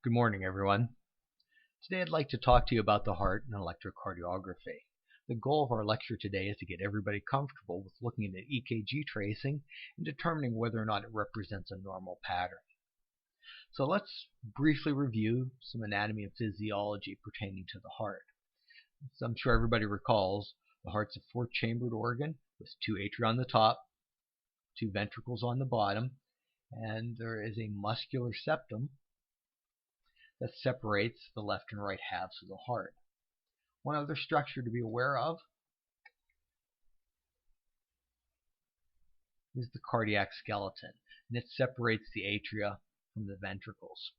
Good morning, everyone. Today I'd like to talk to you about the heart and electrocardiography. The goal of our lecture today is to get everybody comfortable with looking at an EKG tracing and determining whether or not it represents a normal pattern. So let's briefly review some anatomy and physiology pertaining to the heart. As I'm sure everybody recalls, the heart's a four-chambered organ with two atria on the top, two ventricles on the bottom, and there is a muscular septum that separates the left and right halves of the heart. One other structure to be aware of is the cardiac skeleton, and it separates the atria from the ventricles.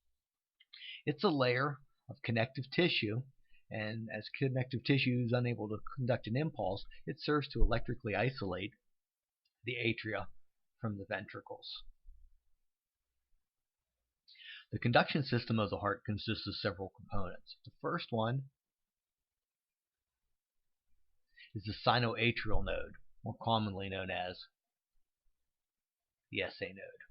It's a layer of connective tissue, and as connective tissue is unable to conduct an impulse, it serves to electrically isolate the atria from the ventricles. The conduction system of the heart consists of several components. The first one is the sinoatrial node, more commonly known as the SA node.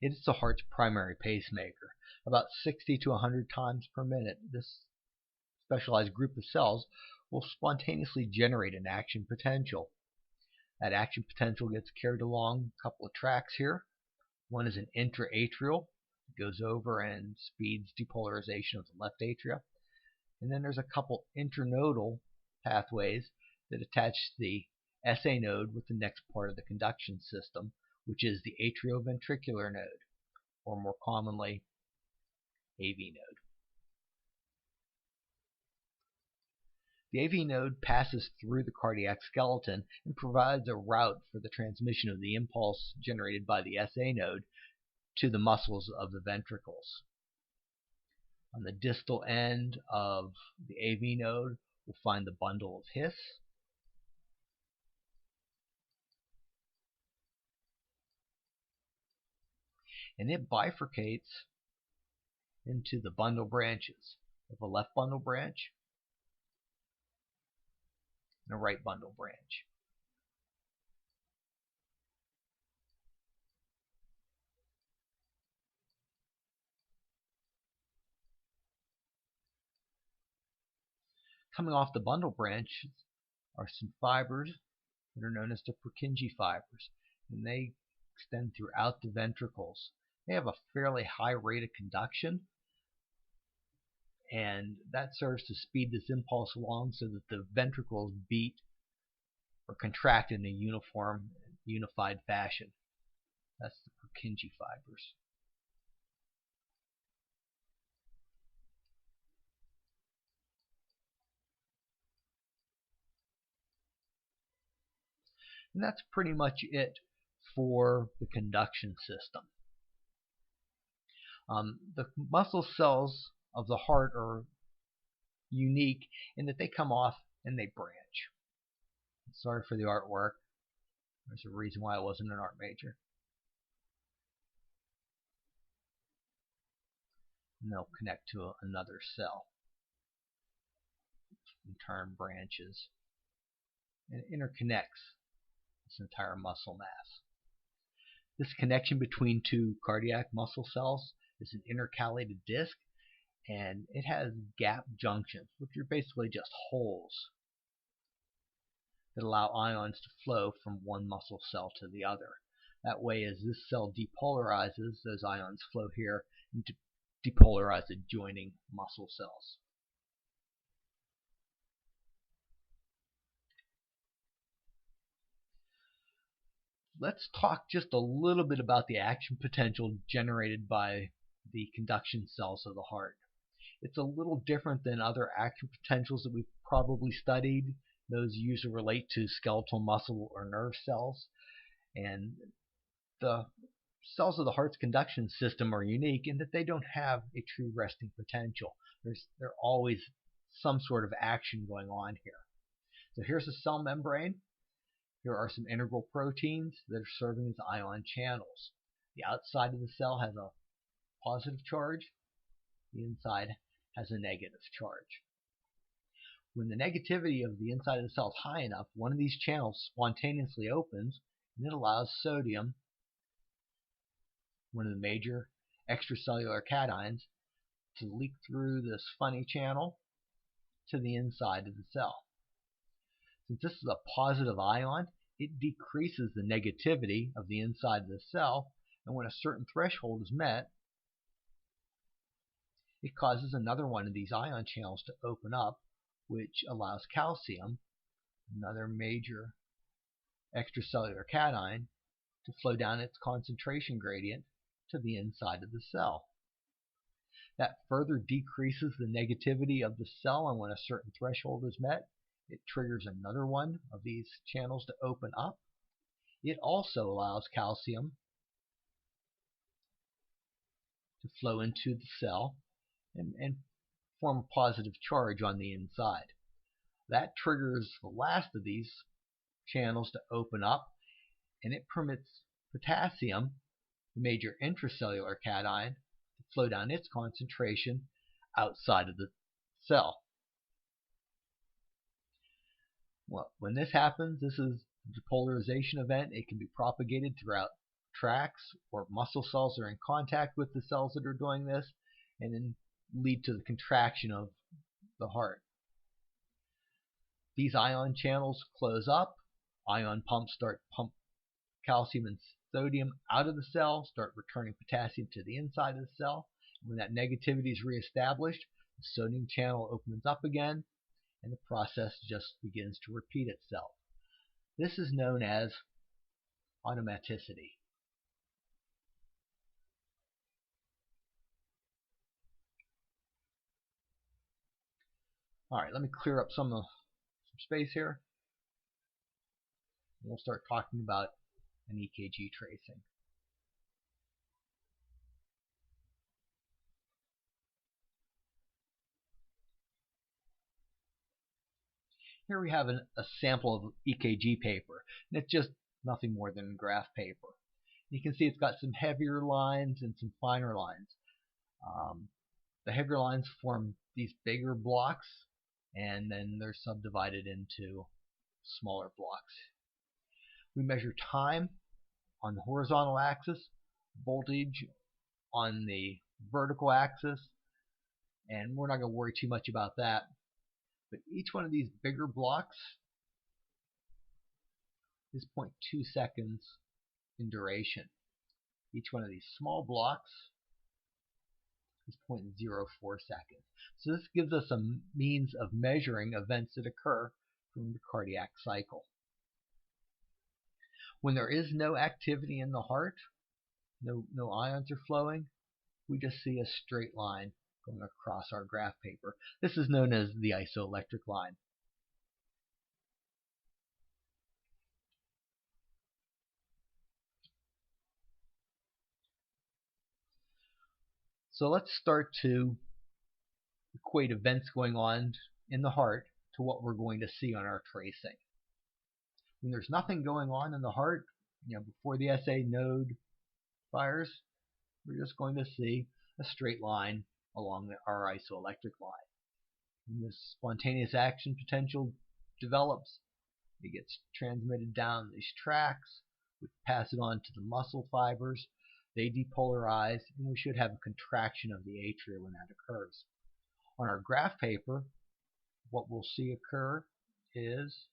It is the heart's primary pacemaker. About 60 to 100 times per minute, this specialized group of cells will spontaneously generate an action potential. That action potential gets carried along a couple of tracks here. One is an intraatrial. It goes over and speeds depolarization of the left atria. And then there's a couple internodal pathways that attach the SA node with the next part of the conduction system, which is the atrioventricular node, or more commonly, AV node. The AV node passes through the cardiac skeleton and provides a route for the transmission of the impulse generated by the SA node to the muscles of the ventricles. On the distal end of the AV node, we'll find the bundle of His. And it bifurcates into the bundle branches of a left bundle branch and a right bundle branch. Coming off the bundle branch are some fibers that are known as the Purkinje fibers, and they extend throughout the ventricles. They have a fairly high rate of conduction, and that serves to speed this impulse along so that the ventricles beat or contract in a unified fashion. That's the Purkinje fibers. And that's pretty much it for the conduction system. The muscle cells of the heart are unique in that they come off and they branch. Sorry for the artwork. There's a reason why I wasn't an art major. And they'll connect to another cell. In turn, branches and interconnects this entire muscle mass. This connection between two cardiac muscle cells is an intercalated disc, and it has gap junctions, which are basically just holes that allow ions to flow from one muscle cell to the other. That way, as this cell depolarizes, those ions flow here and depolarize the adjoining muscle cells. Let's talk just a little bit about the action potential generated by the conduction cells of the heart. It's a little different than other action potentials that we've probably studied. Those usually relate to skeletal muscle or nerve cells. And the cells of the heart's conduction system are unique in that they don't have a true resting potential. There's always some sort of action going on here. So here's a cell membrane. Here are some integral proteins that are serving as ion channels. The outside of the cell has a positive charge. The inside has a negative charge. When the negativity of the inside of the cell is high enough, one of these channels spontaneously opens, and it allows sodium, one of the major extracellular cations to leak through this funny channel to the inside of the cell. Since this is a positive ion, it decreases the negativity of the inside of the cell, and when a certain threshold is met, it causes another one of these ion channels to open up, which allows calcium, another major extracellular cation, to flow down its concentration gradient to the inside of the cell. That further decreases the negativity of the cell, and when a certain threshold is met, it triggers another one of these channels to open up. It also allows calcium to flow into the cell and form a positive charge on the inside. That triggers the last of these channels to open up, and it permits potassium, the major intracellular cation, to flow down its concentration outside of the cell. Well, when this happens, this is a depolarization event. It can be propagated throughout tracts or muscle cells that are in contact with the cells that are doing this, and then lead to the contraction of the heart. These ion channels close up. Ion pumps start pump calcium and sodium out of the cell, start returning potassium to the inside of the cell. When that negativity is reestablished, the sodium channel opens up again, and the process just begins to repeat itself. This is known as automaticity. All right, let me clear up some space here. We'll start talking about an EKG tracing. Here we have a sample of EKG paper, and it's just nothing more than graph paper. You can see it's got some heavier lines and some finer lines. The heavier lines form these bigger blocks, and then they're subdivided into smaller blocks. We measure time on the horizontal axis, voltage on the vertical axis, and we're not going to worry too much about that. But each one of these bigger blocks is 0.2 seconds in duration. Each one of these small blocks is 0.04 seconds. So this gives us a means of measuring events that occur from the cardiac cycle. When there is no activity in the heart, no ions are flowing, we just see a straight line going across our graph paper. This is known as the isoelectric line. So let's start to equate events going on in the heart to what we're going to see on our tracing. When there's nothing going on in the heart, before the SA node fires, we're just going to see a straight line along our isoelectric line. When this spontaneous action potential develops, it gets transmitted down these tracks. We pass it on to the muscle fibers. They depolarize, and we should have a contraction of the atria when that occurs. On our graph paper, what we'll see occur is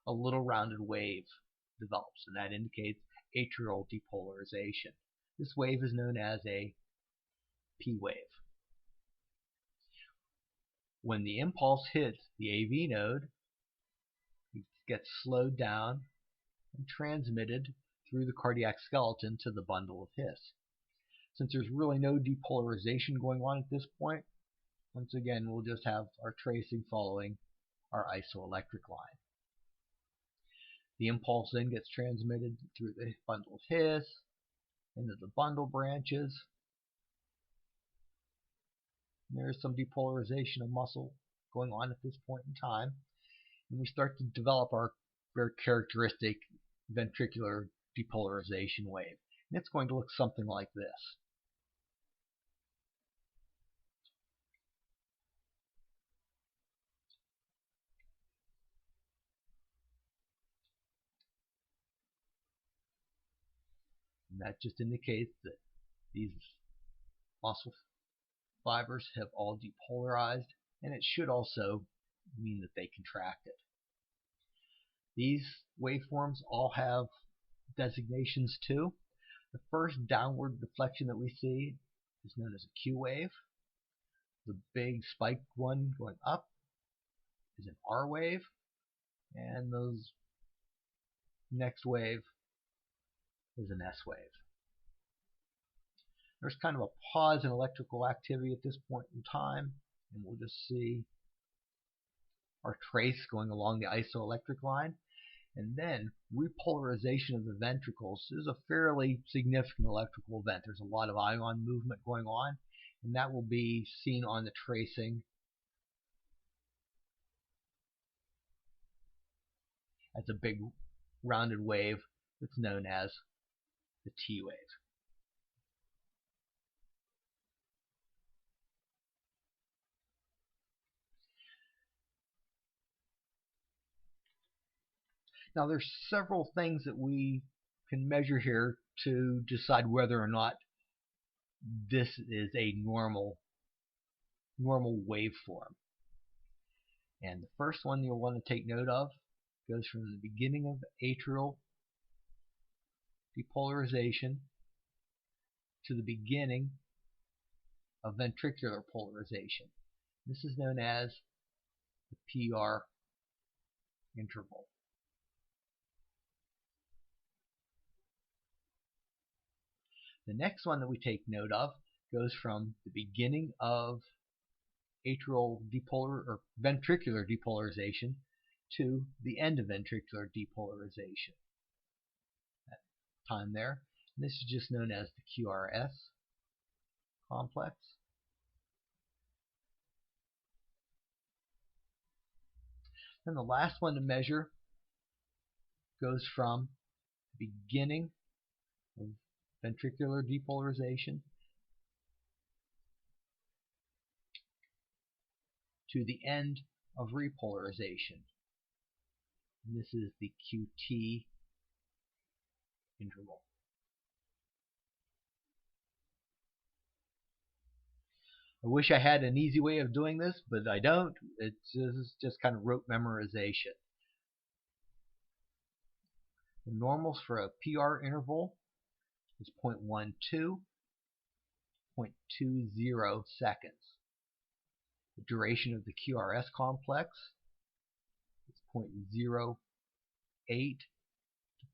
a little rounded wave develops, and that indicates atrial depolarization. This wave is known as a P wave. When the impulse hits the AV node, it gets slowed down and transmitted through the cardiac skeleton to the bundle of His. Since there's really no depolarization going on at this point, once again we'll just have our tracing following our isoelectric line. The impulse then gets transmitted through the bundle of His into the bundle branches. And there's some depolarization of muscle going on at this point in time, and we start to develop our very characteristic ventricular depolarization wave. And it's going to look something like this. And that just indicates that these muscle fibers have all depolarized, and it should also mean that they contracted. These waveforms all have designations too. The first downward deflection that we see is known as a Q wave. The big spiked one going up is an R wave, and those next wave is an S wave. There's kind of a pause in electrical activity at this point in time, and we'll just see our trace going along the isoelectric line. And then repolarization of the ventricles is a fairly significant electrical event. There's a lot of ion movement going on, and that will be seen on the tracing as a big rounded wave that's known as the T wave. Now there's several things that we can measure here to decide whether or not this is a normal waveform. And the first one you'll want to take note of goes from the beginning of atrial depolarization to the beginning of ventricular polarization. This is known as the PR interval. The next one that we take note of goes from the beginning of ventricular depolarization to the end of ventricular depolarization. That time there. And this is just known as the QRS complex. Then the last one to measure goes from the beginning of ventricular depolarization to the end of repolarization. And this is the QT interval. I wish I had an easy way of doing this, but I don't. This is just kind of rote memorization. The normals for a PR interval is 0.12, 0.20 seconds. The duration of the QRS complex is 0.08 to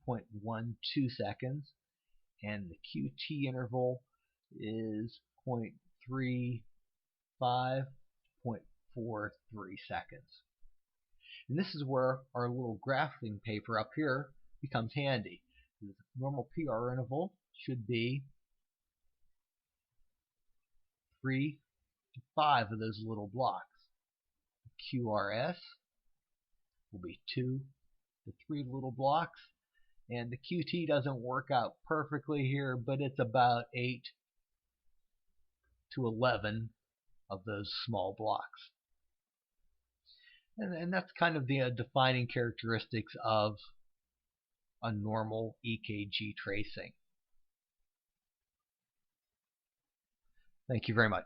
0.12 seconds, and the QT interval is 0.35 to 0.43 seconds. And this is where our little graphing paper up here becomes handy. The normal PR interval should be 3 to 5 of those little blocks. QRS will be 2 to 3 little blocks, and the QT doesn't work out perfectly here, but it's about 8 to 11 of those small blocks. And that's kind of the defining characteristics of a normal EKG tracing. Thank you very much.